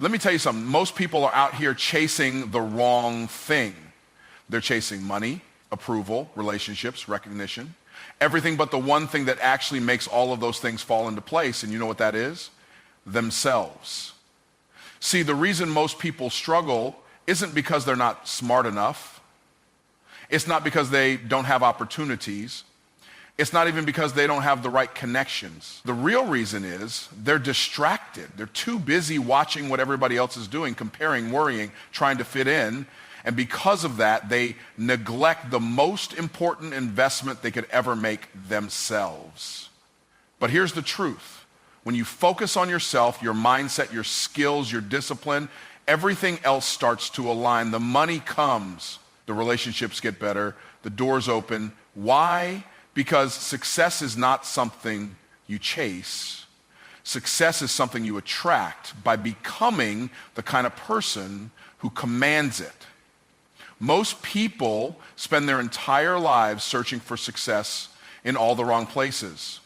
Let me tell you something. Most people are out here chasing the wrong thing. They're chasing money, approval, relationships, recognition, everything but the one thing that actually makes all of those things fall into place. And you know what that is? Themselves. See, the reason most people struggle isn't because they're not smart enough. It's not because they don't have opportunities. It's not even because they don't have the right connections. The real reason is they're distracted. They're too busy watching what everybody else is doing, comparing, worrying, trying to fit in. And because of that, they neglect the most important investment they could ever make, themselves. But here's the truth. When you focus on yourself, your mindset, your skills, your discipline, everything else starts to align. The money comes, the relationships get better, the doors open. Why? Because success is not something you chase. Success is something you attract by becoming the kind of person who commands it. Most people spend their entire lives searching for success in all the wrong places.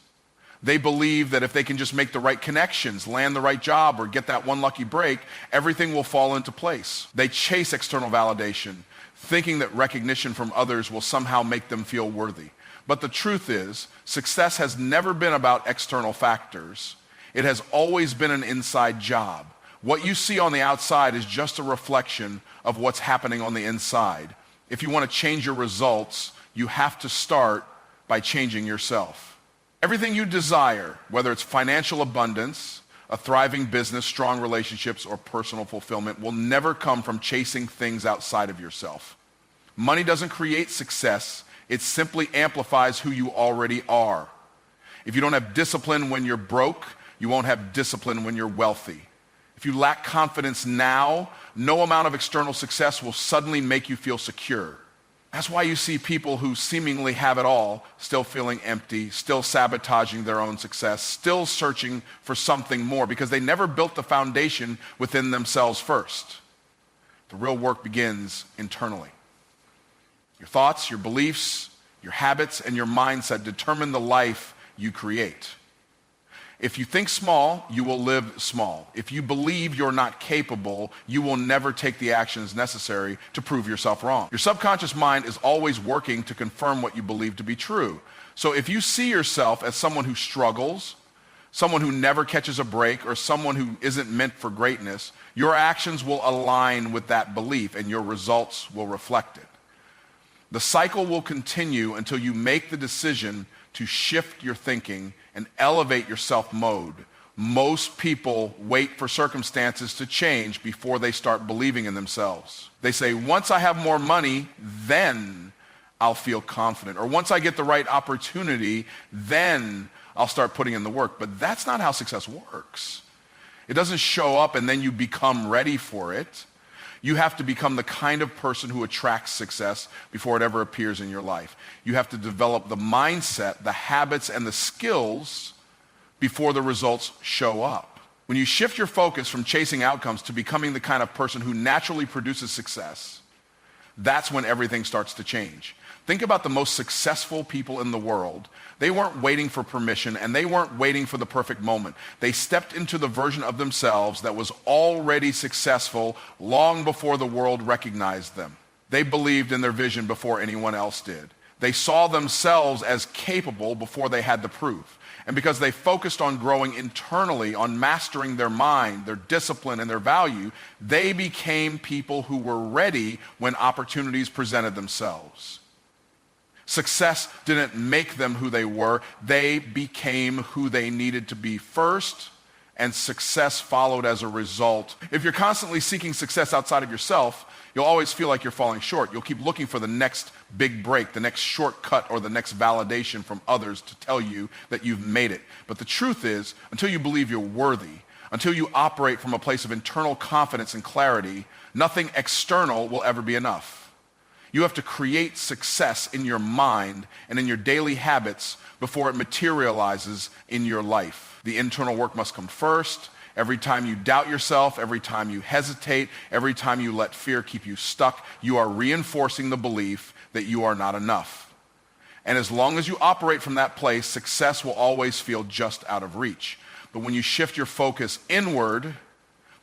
They believe that if they can just make the right connections, land the right job, or get that one lucky break, everything will fall into place. They chase external validation, thinking that recognition from others will somehow make them feel worthy. But the truth is, success has never been about external factors. It has always been an inside job. What you see on the outside is just a reflection of what's happening on the inside. If you want to change your results, you have to start by changing yourself. Everything you desire, whether it's financial abundance, a thriving business, strong relationships, or personal fulfillment, will never come from chasing things outside of yourself. Money doesn't create success. It simply amplifies who you already are. If you don't have discipline when you're broke, you won't have discipline when you're wealthy. If you lack confidence now, no amount of external success will suddenly make you feel secure. That's why you see people who seemingly have it all still feeling empty, still sabotaging their own success, still searching for something more because they never built the foundation within themselves first. The real work begins internally. Your thoughts, your beliefs, your habits, and your mindset determine the life you create. If you think small, you will live small. If you believe you're not capable, you will never take the actions necessary to prove yourself wrong. Your subconscious mind is always working to confirm what you believe to be true. So if you see yourself as someone who struggles, someone who never catches a break, or someone who isn't meant for greatness, your actions will align with that belief and your results will reflect it. The cycle will continue until you make the decision to shift your thinking and elevate your self-mode. Most people wait for circumstances to change before they start believing in themselves. They say, once I have more money, then I'll feel confident. Or once I get the right opportunity, then I'll start putting in the work. But that's not how success works. It doesn't show up and then you become ready for it. You have to become the kind of person who attracts success before it ever appears in your life. You have to develop the mindset, the habits, and the skills before the results show up. When you shift your focus from chasing outcomes to becoming the kind of person who naturally produces success, that's when everything starts to change. Think about the most successful people in the world. They weren't waiting for permission and they weren't waiting for the perfect moment. They stepped into the version of themselves that was already successful long before the world recognized them. They believed in their vision before anyone else did. They saw themselves as capable before they had the proof. And because they focused on growing internally, on mastering their mind, their discipline, and their value, they became people who were ready when opportunities presented themselves. Success didn't make them who they were. They became who they needed to be first, and success followed as a result. If you're constantly seeking success outside of yourself, you'll always feel like you're falling short. You'll keep looking for the next big break, the next shortcut, or the next validation from others to tell you that you've made it. But the truth is, until you believe you're worthy, until you operate from a place of internal confidence and clarity, nothing external will ever be enough. You have to create success in your mind and in your daily habits before it materializes in your life. The internal work must come first. Every time you doubt yourself, every time you hesitate, every time you let fear keep you stuck, you are reinforcing the belief that you are not enough. And as long as you operate from that place, success will always feel just out of reach. But when you shift your focus inward,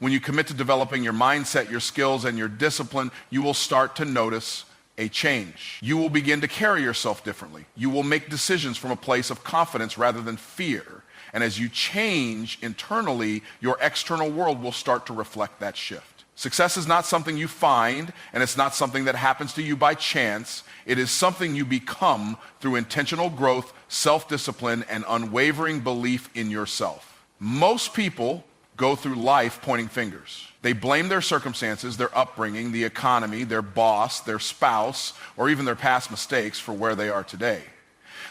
When you commit to developing your mindset, your skills, and your discipline, you will start to notice a change. You will begin to carry yourself differently. You will make decisions from a place of confidence rather than fear. And as you change internally, your external world will start to reflect that shift. Success is not something you find, and it's not something that happens to you by chance. It is something you become through intentional growth, self-discipline, and unwavering belief in yourself. Most people go through life pointing fingers. They blame their circumstances, their upbringing, the economy, their boss, their spouse, or even their past mistakes for where they are today.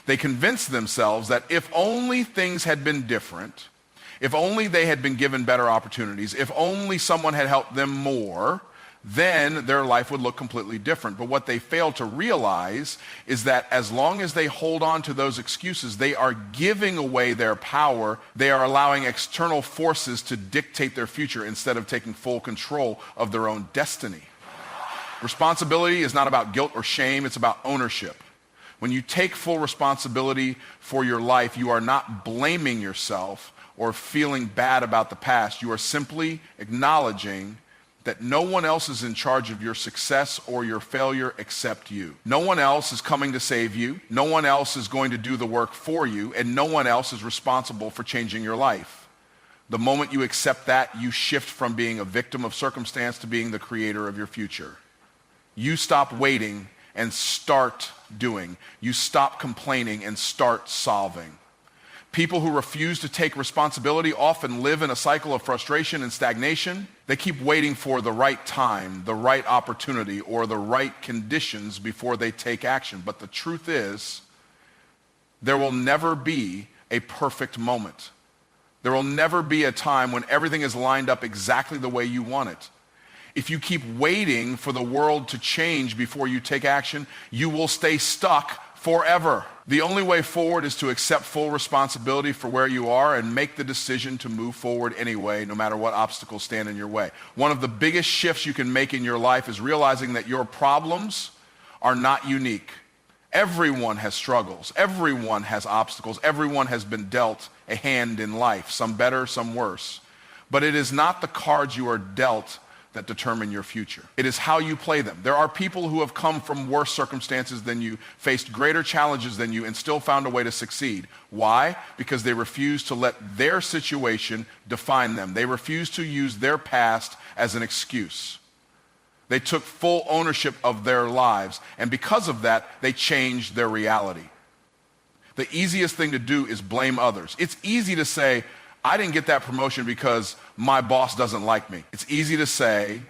They convince themselves that if only things had been different, if only they had been given better opportunities, if only someone had helped them more, then their life would look completely different. But what they fail to realize is that as long as they hold on to those excuses, they are giving away their power. They are allowing external forces to dictate their future instead of taking full control of their own destiny. Responsibility is not about guilt or shame, it's about ownership. When you take full responsibility for your life, you are not blaming yourself or feeling bad about the past. You are simply acknowledging that no one else is in charge of your success or your failure except you. No one else is coming to save you. No one else is going to do the work for you, and no one else is responsible for changing your life. The moment you accept that, you shift from being a victim of circumstance to being the creator of your future. You stop waiting and start doing. You stop complaining and start solving. People who refuse to take responsibility often live in a cycle of frustration and stagnation. They keep waiting for the right time, the right opportunity, or the right conditions before they take action. But the truth is, there will never be a perfect moment. There will never be a time when everything is lined up exactly the way you want it. If you keep waiting for the world to change before you take action, you will stay stuck forever. The only way forward is to accept full responsibility for where you are and make the decision to move forward anyway, no matter what obstacles stand in your way. One of the biggest shifts you can make in your life is realizing that your problems are not unique. Everyone has struggles. Everyone has obstacles. Everyone has been dealt a hand in life, some better, some worse. But it is not the cards you are dealt that determine your future. It is how you play them. There are people who have come from worse circumstances than you, faced greater challenges than you, and still found a way to succeed. Why? Because they refuse to let their situation define them. They refuse to use their past as an excuse. They took full ownership of their lives, and because of that, they changed their reality. The easiest thing to do is blame others. It's easy to say, I didn't get that promotion because my boss doesn't like me. It's easy to say,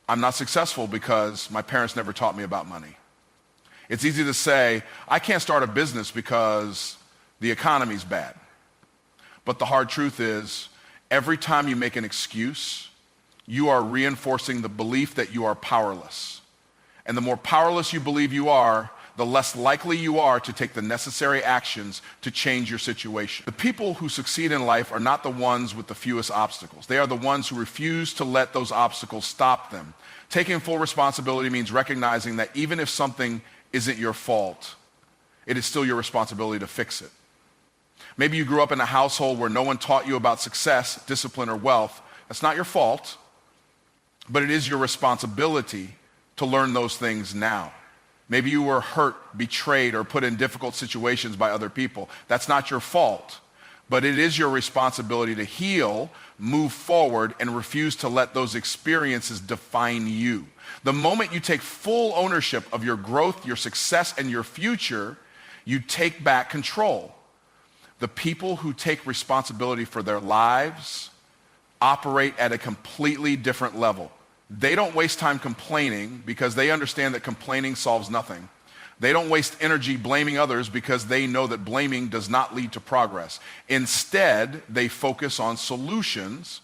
I'm not successful because my parents never taught me about money. It's easy to say, I can't start a business because the economy's bad. But the hard truth is, every time you make an excuse, you are reinforcing the belief that you are powerless. And the more powerless you believe you are, the less likely you are to take the necessary actions to change your situation. The people who succeed in life are not the ones with the fewest obstacles. They are the ones who refuse to let those obstacles stop them. Taking full responsibility means recognizing that even if something isn't your fault, it is still your responsibility to fix it. Maybe you grew up in a household where no one taught you about success, discipline, or wealth. That's not your fault, but it is your responsibility to learn those things now. Maybe you were hurt, betrayed, or put in difficult situations by other people. That's not your fault, but it is your responsibility to heal, move forward, and refuse to let those experiences define you. The moment you take full ownership of your growth, your success, and your future, you take back control. The people who take responsibility for their lives operate at a completely different level. They don't waste time complaining because they understand that complaining solves nothing. They don't waste energy blaming others because they know that blaming does not lead to progress. Instead, they focus on solutions.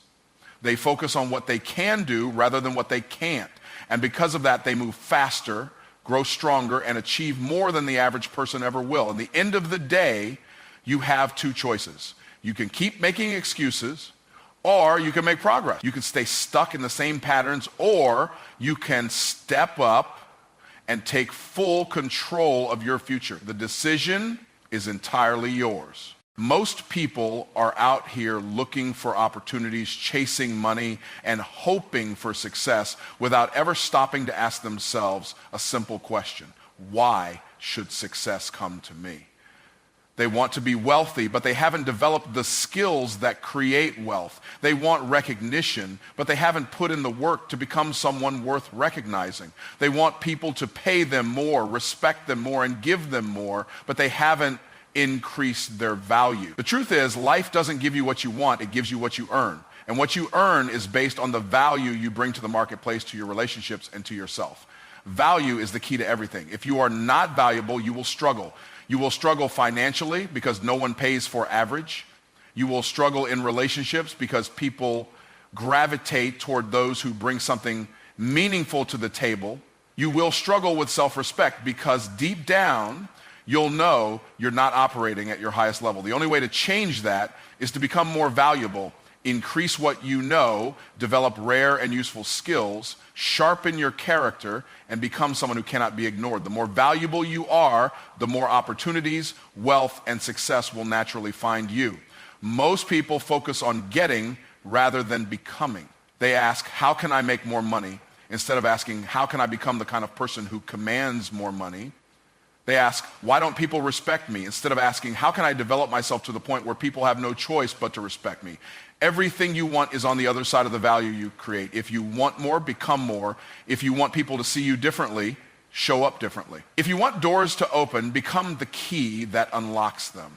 They focus on what they can do rather than what they can't. And because of that, they move faster, grow stronger, and achieve more than the average person ever will. At the end of the day, you have two choices. You can keep making excuses, or you can make progress. You can stay stuck in the same patterns, or you can step up and take full control of your future. The decision is entirely yours. Most people are out here looking for opportunities, chasing money, and hoping for success without ever stopping to ask themselves a simple question: why should success come to me? They want to be wealthy, but they haven't developed the skills that create wealth. They want recognition, but they haven't put in the work to become someone worth recognizing. They want people to pay them more, respect them more, and give them more, but they haven't increased their value. The truth is, life doesn't give you what you want, it gives you what you earn. And what you earn is based on the value you bring to the marketplace, to your relationships, and to yourself. Value is the key to everything. If you are not valuable, you will struggle. You will struggle financially because no one pays for average. You will struggle in relationships because people gravitate toward those who bring something meaningful to the table. You will struggle with self-respect because deep down, you'll know you're not operating at your highest level. The only way to change that is to become more valuable, increase what you know, develop rare and useful skills, sharpen your character, and become someone who cannot be ignored. The more valuable you are, the more opportunities, wealth, and success will naturally find you. Most people focus on getting rather than becoming. They ask, how can I make more money? Instead of asking, how can I become the kind of person who commands more money? They ask, why don't people respect me? Instead of asking, how can I develop myself to the point where people have no choice but to respect me? Everything you want is on the other side of the value you create. If you want more, become more. If you want people to see you differently, show up differently. If you want doors to open, become the key that unlocks them.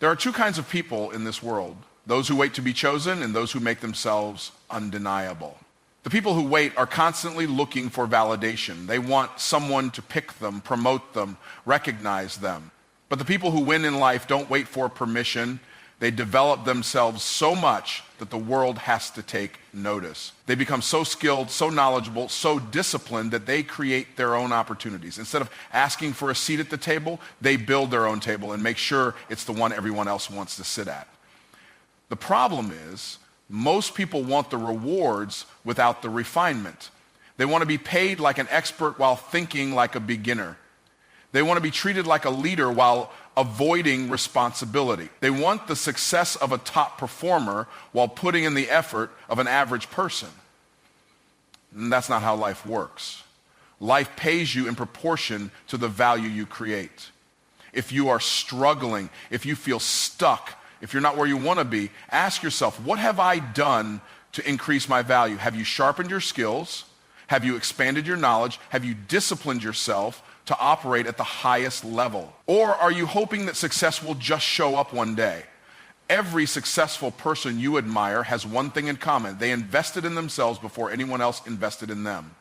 There are two kinds of people in this world: those who wait to be chosen and those who make themselves undeniable. The people who wait are constantly looking for validation. They want someone to pick them, promote them, recognize them. But the people who win in life don't wait for permission. They develop themselves so much that the world has to take notice. They become so skilled, so knowledgeable, so disciplined that they create their own opportunities. Instead of asking for a seat at the table, they build their own table and make sure it's the one everyone else wants to sit at. The problem is, most people want the rewards without the refinement. They want to be paid like an expert while thinking like a beginner. They want to be treated like a leader while avoiding responsibility. They want the success of a top performer while putting in the effort of an average person. And that's not how life works. Life pays you in proportion to the value you create. If you are struggling, if you feel stuck, if you're not where you want to be, ask yourself, what have I done to increase my value? Have you sharpened your skills? Have you expanded your knowledge? Have you disciplined yourself to operate at the highest level? Or are you hoping that success will just show up one day? Every successful person you admire has one thing in common: they invested in themselves before anyone else invested in them.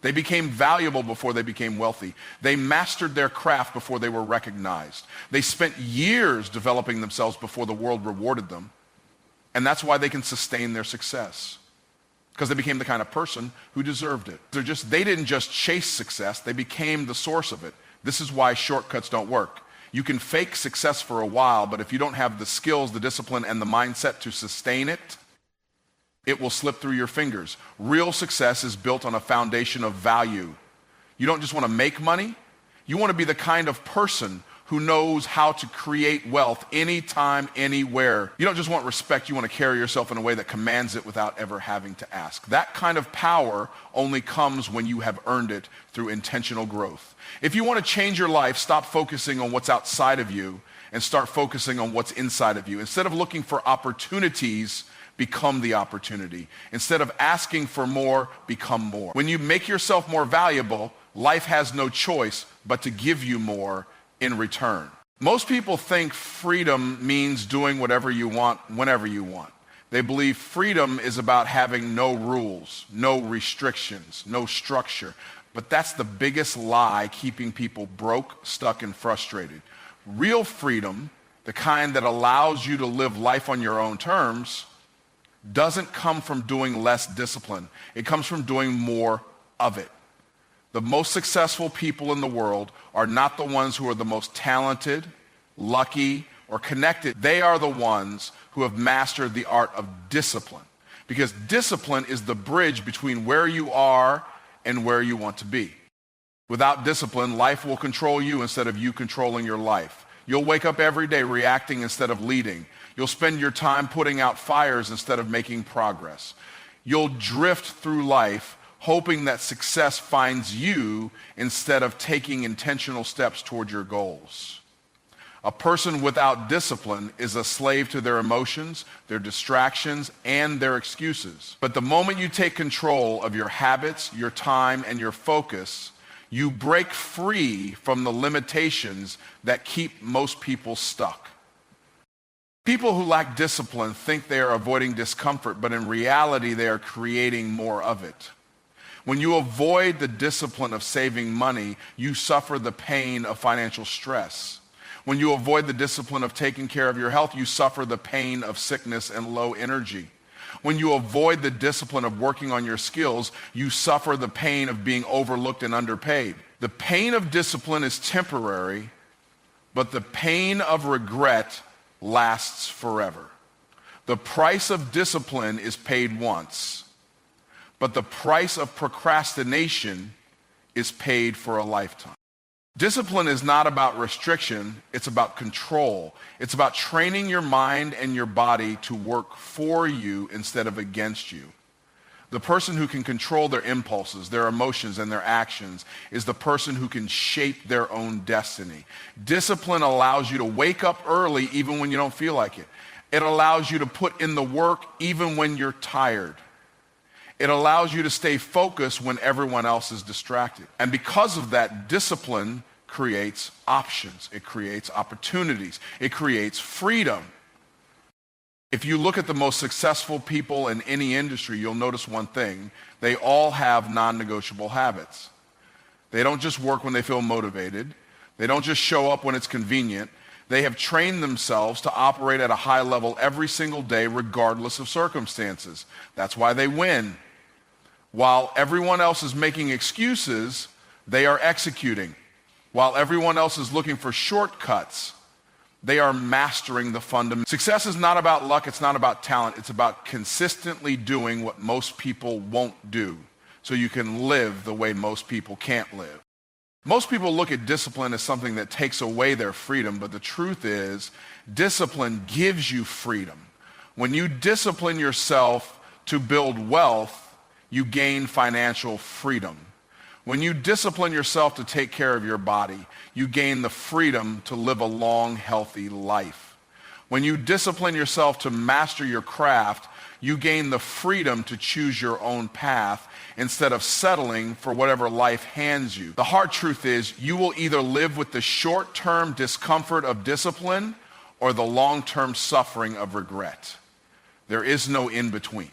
They became valuable before they became wealthy. They mastered their craft before they were recognized. They spent years developing themselves before the world rewarded them. And that's why they can sustain their success, because they became the kind of person who deserved it. They didn't just chase success, they became the source of it. This is why shortcuts don't work. You can fake success for a while, but if you don't have the skills, the discipline, and the mindset to sustain it, it will slip through your fingers. Real success is built on a foundation of value. You don't just want to make money, you want to be the kind of person who knows how to create wealth anytime, anywhere. You don't just want respect, you want to carry yourself in a way that commands it without ever having to ask. That kind of power only comes when you have earned it through intentional growth. If you want to change your life, stop focusing on what's outside of you and start focusing on what's inside of you. Instead of looking for opportunities, become the opportunity. Instead of asking for more, become more. When you make yourself more valuable, life has no choice but to give you more in return. Most people think freedom means doing whatever you want, whenever you want. They believe freedom is about having no rules, no restrictions, no structure. But that's the biggest lie keeping people broke, stuck, and frustrated. Real freedom, the kind that allows you to live life on your own terms, doesn't come from doing less discipline. It comes from doing more of it. The most successful people in the world are not the ones who are the most talented, lucky, or connected. They are the ones who have mastered the art of discipline. Because discipline is the bridge between where you are and where you want to be. Without discipline, life will control you instead of you controlling your life. You'll wake up every day reacting instead of leading. You'll spend your time putting out fires instead of making progress. You'll drift through life hoping that success finds you instead of taking intentional steps toward your goals. A person without discipline is a slave to their emotions, their distractions, and their excuses. But the moment you take control of your habits, your time, and your focus, you break free from the limitations that keep most people stuck. People who lack discipline think they are avoiding discomfort, but in reality, they are creating more of it. When you avoid the discipline of saving money, you suffer the pain of financial stress. When you avoid the discipline of taking care of your health, you suffer the pain of sickness and low energy. When you avoid the discipline of working on your skills, you suffer the pain of being overlooked and underpaid. The pain of discipline is temporary, but the pain of regret lasts forever. The price of discipline is paid once, but the price of procrastination is paid for a lifetime. Discipline is not about restriction, it's about control. It's about training your mind and your body to work for you instead of against you. The person who can control their impulses, their emotions, and their actions is the person who can shape their own destiny. Discipline allows you to wake up early even when you don't feel like it. It allows you to put in the work even when you're tired. It allows you to stay focused when everyone else is distracted. And because of that, discipline creates options. It creates opportunities. It creates freedom. If you look at the most successful people in any industry, you'll notice one thing. They all have non-negotiable habits. They don't just work when they feel motivated. They don't just show up when it's convenient. They have trained themselves to operate at a high level every single day, regardless of circumstances. That's why they win. While everyone else is making excuses, they are executing. While everyone else is looking for shortcuts, they are mastering the fundamentals. Success is not about luck, it's not about talent, it's about consistently doing what most people won't do, so you can live the way most people can't live. Most people look at discipline as something that takes away their freedom, but the truth is, discipline gives you freedom. When you discipline yourself to build wealth, you gain financial freedom. When you discipline yourself to take care of your body, you gain the freedom to live a long, healthy life. When you discipline yourself to master your craft, you gain the freedom to choose your own path instead of settling for whatever life hands you. The hard truth is, you will either live with the short-term discomfort of discipline or the long-term suffering of regret. There is no in-between.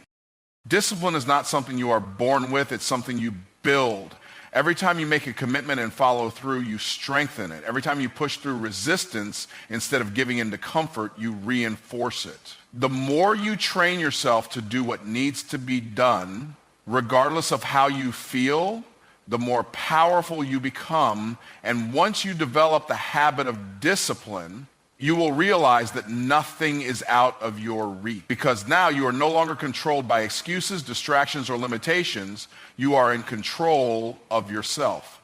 Discipline is not something you are born with, it's something you build. Every time you make a commitment and follow through, you strengthen it. Every time you push through resistance instead of giving into comfort, you reinforce it. The more you train yourself to do what needs to be done, regardless of how you feel, the more powerful you become. And once you develop the habit of discipline, you will realize that nothing is out of your reach, because now you are no longer controlled by excuses, distractions, or limitations. You are in control of yourself.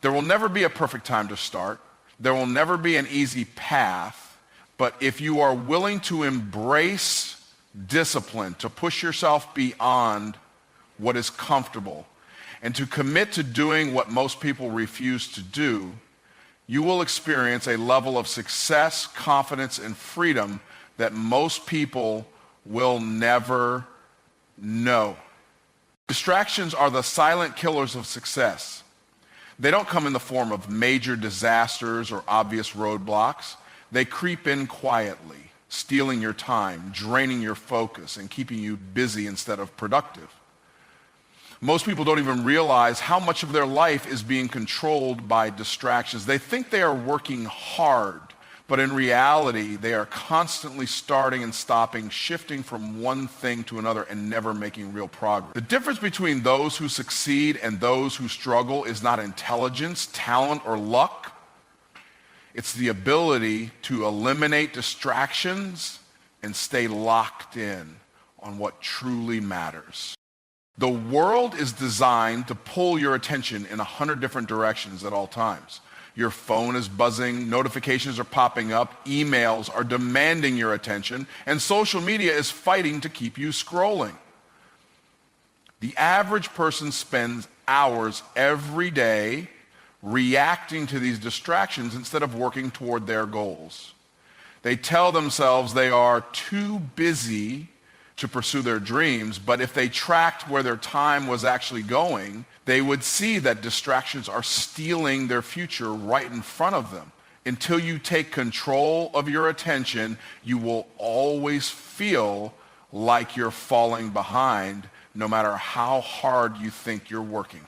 There will never be a perfect time to start. There will never be an easy path. But if you are willing to embrace discipline, to push yourself beyond what is comfortable, and to commit to doing what most people refuse to do, you will experience a level of success, confidence, and freedom that most people will never know. Distractions are the silent killers of success. They don't come in the form of major disasters or obvious roadblocks. They creep in quietly, stealing your time, draining your focus, and keeping you busy instead of productive. Most people don't even realize how much of their life is being controlled by distractions. They think they are working hard, but in reality, they are constantly starting and stopping, shifting from one thing to another and never making real progress. The difference between those who succeed and those who struggle is not intelligence, talent, or luck. It's the ability to eliminate distractions and stay locked in on what truly matters. The world is designed to pull your attention in 100 different directions at all times. Your phone is buzzing, notifications are popping up, emails are demanding your attention, and social media is fighting to keep you scrolling. The average person spends hours every day reacting to these distractions instead of working toward their goals. They tell themselves they are too busy to pursue their dreams, but if they tracked where their time was actually going, they would see that distractions are stealing their future right in front of them. Until you take control of your attention, you will always feel like you're falling behind, no matter how hard you think you're working.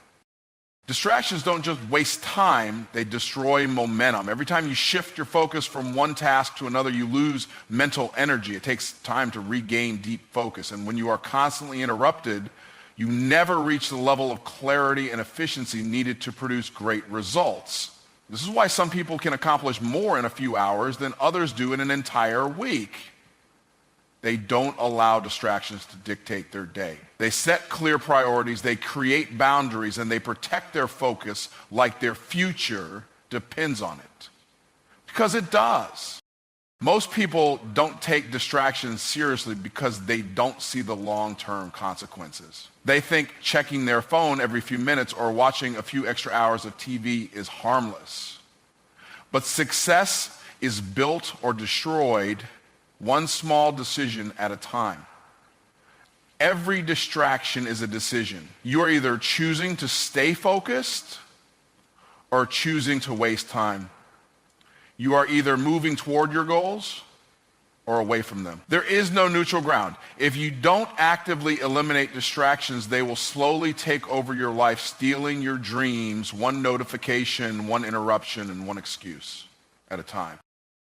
Distractions don't just waste time, they destroy momentum. Every time you shift your focus from one task to another, you lose mental energy. It takes time to regain deep focus. And when you are constantly interrupted, you never reach the level of clarity and efficiency needed to produce great results. This is why some people can accomplish more in a few hours than others do in an entire week. They don't allow distractions to dictate their day. They set clear priorities, they create boundaries, and they protect their focus like their future depends on it. Because it does. Most people don't take distractions seriously because they don't see the long-term consequences. They think checking their phone every few minutes or watching a few extra hours of TV is harmless. But success is built or destroyed one small decision at a time. Every distraction is a decision. You are either choosing to stay focused or choosing to waste time. You are either moving toward your goals or away from them. There is no neutral ground. If you don't actively eliminate distractions, they will slowly take over your life, stealing your dreams, one notification, one interruption, and one excuse at a time.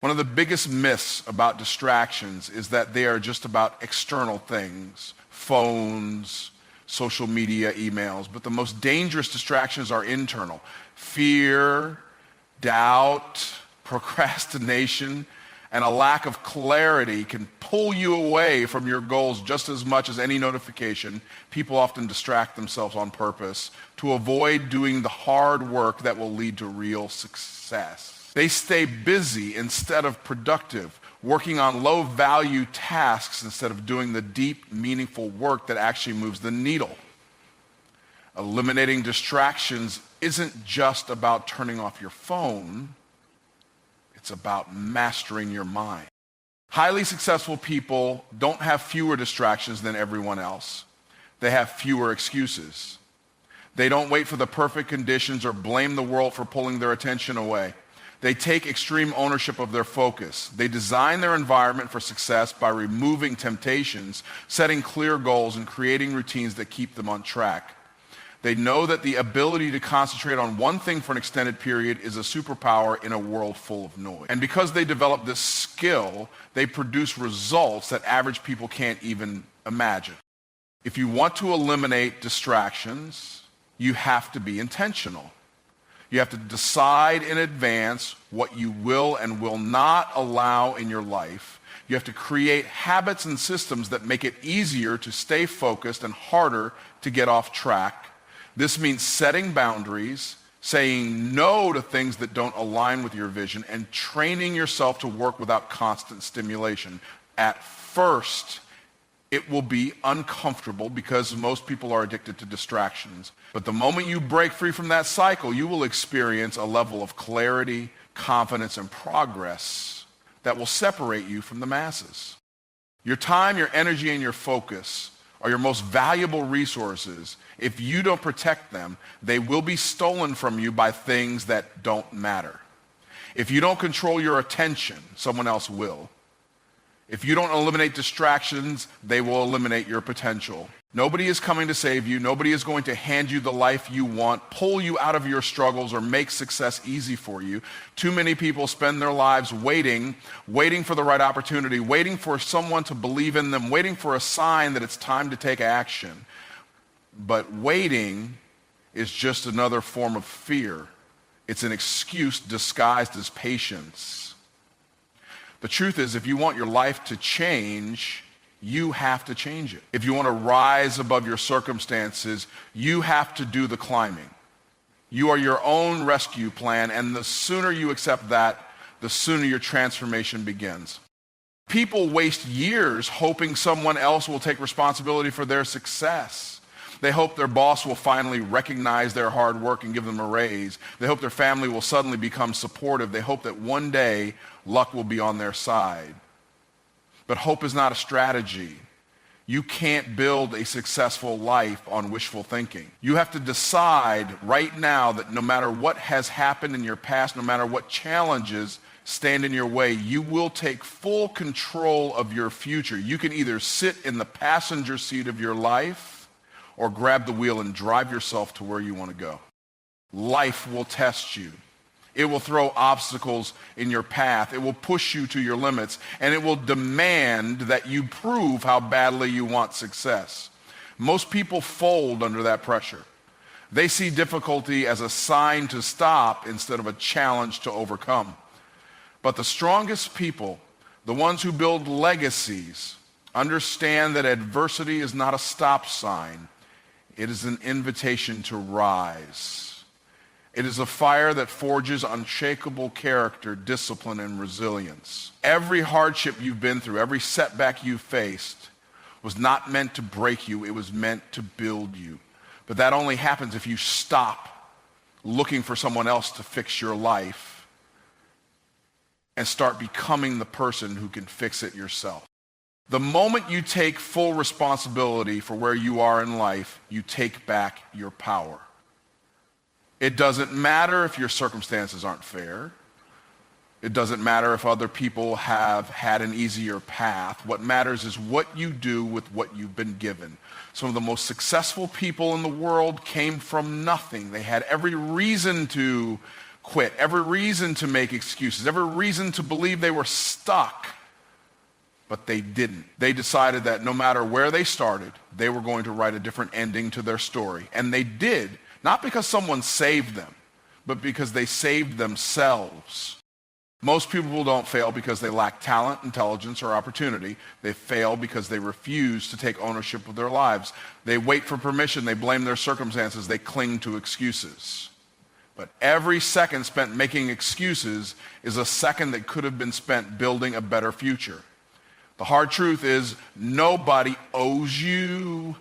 One of the biggest myths about distractions is that they are just about external things, phones, social media, emails, but the most dangerous distractions are internal. Fear, doubt, procrastination, and a lack of clarity can pull you away from your goals just as much as any notification. People often distract themselves on purpose to avoid doing the hard work that will lead to real success. They stay busy instead of productive, working on low-value tasks instead of doing the deep, meaningful work that actually moves the needle. Eliminating distractions isn't just about turning off your phone. It's about mastering your mind. Highly successful people don't have fewer distractions than everyone else. They have fewer excuses. They don't wait for the perfect conditions or blame the world for pulling their attention away. They take extreme ownership of their focus. They design their environment for success by removing temptations, setting clear goals, and creating routines that keep them on track. They know that the ability to concentrate on one thing for an extended period is a superpower in a world full of noise. And because they develop this skill, they produce results that average people can't even imagine. If you want to eliminate distractions, you have to be intentional. You have to decide in advance what you will and will not allow in your life. You have to create habits and systems that make it easier to stay focused and harder to get off track. This means setting boundaries, saying no to things that don't align with your vision, and training yourself to work without constant stimulation. At first, it will be uncomfortable because most people are addicted to distractions. But the moment you break free from that cycle, you will experience a level of clarity, confidence, and progress that will separate you from the masses. Your time, your energy, and your focus are your most valuable resources. If you don't protect them, they will be stolen from you by things that don't matter. If you don't control your attention, someone else will. If you don't eliminate distractions, they will eliminate your potential. Nobody is coming to save you. Nobody is going to hand you the life you want, pull you out of your struggles, or make success easy for you. Too many people spend their lives waiting for the right opportunity, waiting for someone to believe in them, waiting for a sign that it's time to take action. But waiting is just another form of fear. It's an excuse disguised as patience. The truth is, if you want your life to change, you have to change it. If you want to rise above your circumstances, you have to do the climbing. You are your own rescue plan, and the sooner you accept that, the sooner your transformation begins. People waste years hoping someone else will take responsibility for their success. They hope their boss will finally recognize their hard work and give them a raise. They hope their family will suddenly become supportive. They hope that one day luck will be on their side. But hope is not a strategy. You can't build a successful life on wishful thinking. You have to decide right now that no matter what has happened in your past, no matter what challenges stand in your way, you will take full control of your future. You can either sit in the passenger seat of your life or grab the wheel and drive yourself to where you want to go. Life will test you. It will throw obstacles in your path. It will push you to your limits, and it will demand that you prove how badly you want success. Most people fold under that pressure. They see difficulty as a sign to stop instead of a challenge to overcome. But the strongest people, the ones who build legacies, understand that adversity is not a stop sign. It is an invitation to rise. It is a fire that forges unshakable character, discipline, and resilience. Every hardship you've been through, every setback you've faced was not meant to break you. It was meant to build you. But that only happens if you stop looking for someone else to fix your life and start becoming the person who can fix it yourself. The moment you take full responsibility for where you are in life, you take back your power. It doesn't matter if your circumstances aren't fair. It doesn't matter if other people have had an easier path. What matters is what you do with what you've been given. Some of the most successful people in the world came from nothing. They had every reason to quit, every reason to make excuses, every reason to believe they were stuck. But they didn't. They decided that no matter where they started, they were going to write a different ending to their story. And they did. Not because someone saved them, but because they saved themselves. Most people don't fail because they lack talent, intelligence, or opportunity. They fail because they refuse to take ownership of their lives. They wait for permission. They blame their circumstances. They cling to excuses. But every second spent making excuses is a second that could have been spent building a better future. The hard truth is nobody owes you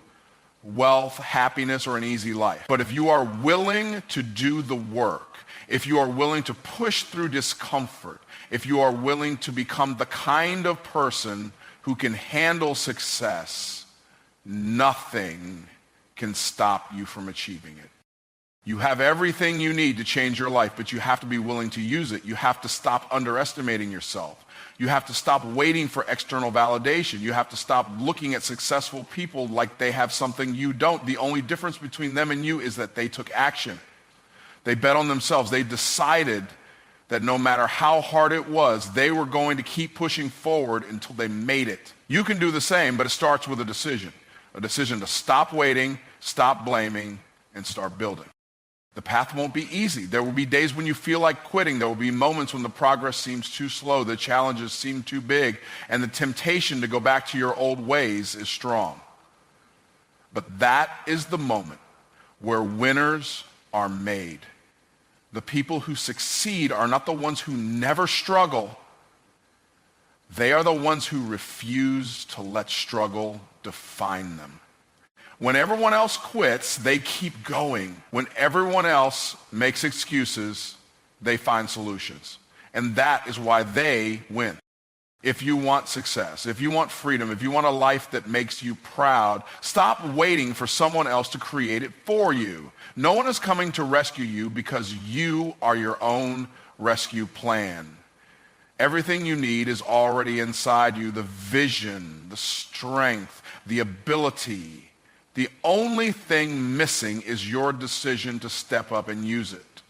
wealth, happiness, or an easy life. But if you are willing to do the work, if you are willing to push through discomfort, if you are willing to become the kind of person who can handle success, nothing can stop you from achieving it. You have everything you need to change your life, but you have to be willing to use it. You have to stop underestimating yourself. You have to stop waiting for external validation. You have to stop looking at successful people like they have something you don't. The only difference between them and you is that they took action. They bet on themselves. They decided that no matter how hard it was, they were going to keep pushing forward until they made it. You can do the same, but it starts with a decision to stop waiting, stop blaming, and start building. The path won't be easy. There will be days when you feel like quitting. There will be moments when the progress seems too slow, the challenges seem too big, and the temptation to go back to your old ways is strong. But that is the moment where winners are made. The people who succeed are not the ones who never struggle. They are the ones who refuse to let struggle define them. When everyone else quits, they keep going. When everyone else makes excuses, they find solutions. And that is why they win. If you want success, if you want freedom, if you want a life that makes you proud, stop waiting for someone else to create it for you. No one is coming to rescue you because you are your own rescue plan. Everything you need is already inside you, the vision, the strength, the ability. The only thing missing is your decision to step up and use it.